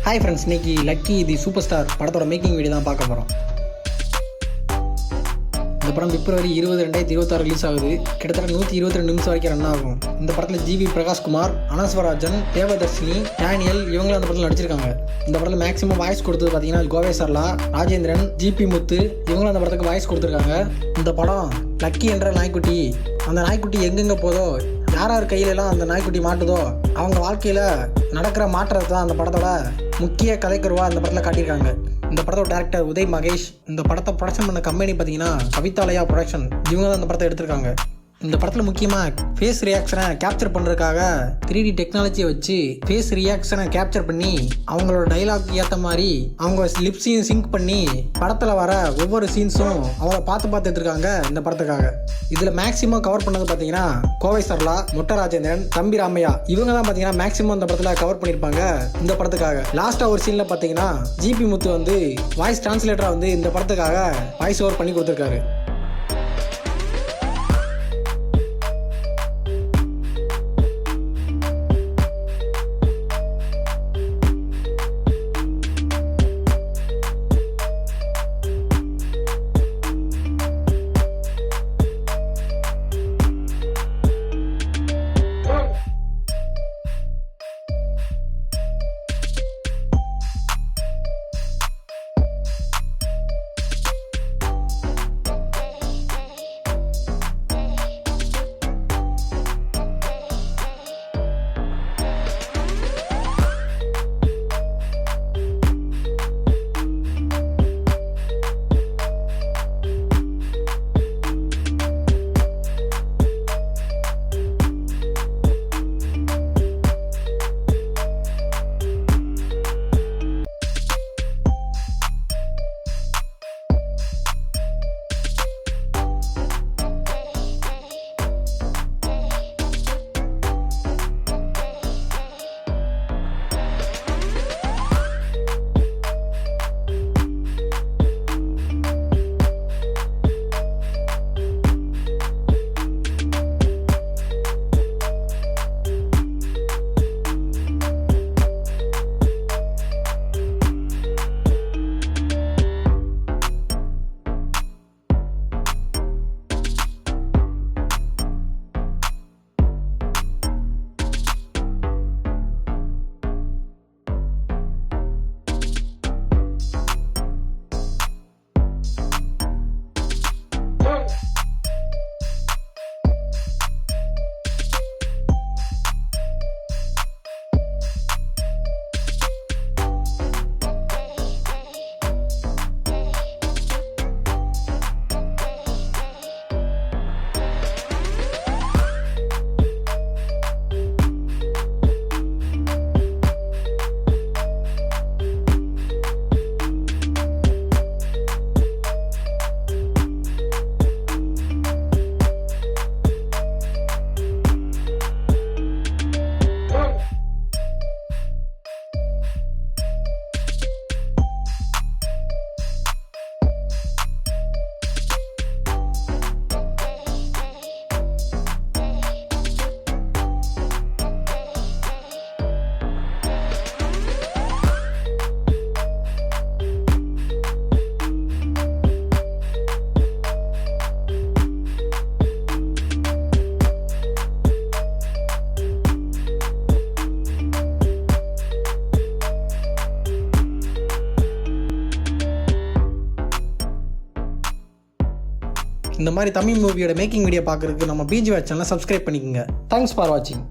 Hi friends, இன்னைக்கு lucky தி super star படத்தோட making video தான் பார்க்க போகிறோம். இந்த படம் பிப்ரவரி 20, 2026 ரிலீஸ் ஆகுது. கிட்டத்தட்ட 122 நிமிஷம் வரைக்கும் ரன் ஆகும். இந்த படத்தில் ஜிவி பிரகாஷ்குமார், அனஸ்வராஜன், தேவதர்ஷினி, டேனியல் இவங்களும் அந்த படத்தில் நடிச்சிருக்காங்க. இந்த படத்தில் மேக்ஸிமம் வாய்ஸ் கொடுத்தது பார்த்தீங்கன்னா கோவை சர்லா, ராஜேந்திரன், ஜிபி முத்து இவங்களும் அந்த படத்துக்கு வாய்ஸ் கொடுத்துருக்காங்க. இந்த படம் லக்கி என்ற நாய்க்குட்டி, அந்த நாய்க்குட்டி எங்கெங்கே போதோ, யார் கையிலலாம் அந்த நாய்க்குட்டி மாட்டுதோ அவங்க வாழ்க்கையில் நடக்கிற மாற்றத்தை தான் அந்த படத்தோட முக்கிய கதைக்கருவா இந்த படத்தில் காட்டியிருக்காங்க. இந்த படத்தோட டேரக்டர் உதய் மகேஷ். இந்த படத்தை ப்ரொடக்ஷன் பண்ண கம்பெனி பார்த்தீங்கன்னா கவிதாலயா ப்ரொடக்ஷன். இவங்க தான் இந்த படத்தை எடுத்திருக்காங்க. இந்த படத்தில் முக்கியமாக ஃபேஸ் ரியாக்ஷனை கேப்சர் பண்ணுறதுக்காக 3D டெக்னாலஜியை வச்சு ஃபேஸ் ரியாக்ஷனை கேப்சர் பண்ணி அவங்களோட டைலாக் ஏற்ற மாதிரி அவங்க லிப்ஸையும் சிங்க் பண்ணி படத்தில் வர ஒவ்வொரு சீன்ஸும் அவங்கள பார்த்து எடுத்துருக்காங்க இந்த படத்துக்காக. இதில் மேக்ஸிமம் கவர் பண்ணது பார்த்தீங்கன்னா கோவை சர்லா, மொட்டை ராஜேந்திரன், தம்பி ராமையா இவங்க தான் பார்த்தீங்கன்னா மேக்ஸிமம் இந்த படத்தில் கவர் பண்ணியிருப்பாங்க இந்த படத்துக்காக. லாஸ்ட்டாக ஒரு சீனில் பார்த்தீங்கன்னா ஜிபி முத்து வந்து வாய்ஸ் டிரான்ஸ்லேட்டராக வந்து இந்த படத்துக்காக வாய்ஸ் ஓவர் பண்ணி கொடுத்துருக்காரு. இந்த மாதிரி தமிழ் மூவியோட மேக்கிங் வீடியோ பார்க்குறதுக்கு நம்ம பிஜி வாட்ச் சேனலை சப்ஸ்கிரைப் பண்ணிக்கோங்க. தேங்க்ஸ் ஃபார் வாட்சிங்.